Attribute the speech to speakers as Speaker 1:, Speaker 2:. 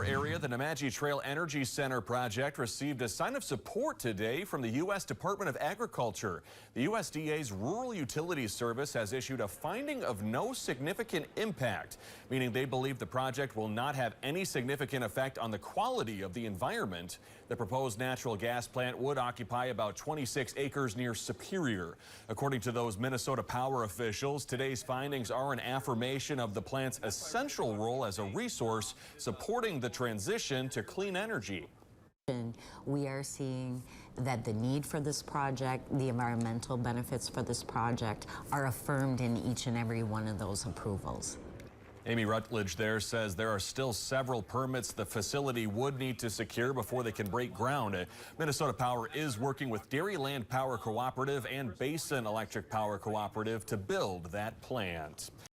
Speaker 1: our area, the Nemadji Trail Energy Center project received a sign of support today from the U.S. Department of Agriculture. The USDA's Rural Utilities Service has issued a finding of no significant impact, meaning they believe the project will not have any significant effect on the quality of the environment. The proposed natural gas plant would occupy about 26 acres near Superior. According to those Minnesota Power officials, today's findings are an affirmation of the plant's essential role as a resource supporting the transition to clean energy.
Speaker 2: We are seeing that the need for this project, the environmental benefits for this project are affirmed in each and every one of those approvals.
Speaker 1: Amy Rutledge there says there are still several permits the facility would need to secure before they can break ground. Minnesota Power is working with Dairyland Power Cooperative and Basin Electric Power Cooperative to build that plant.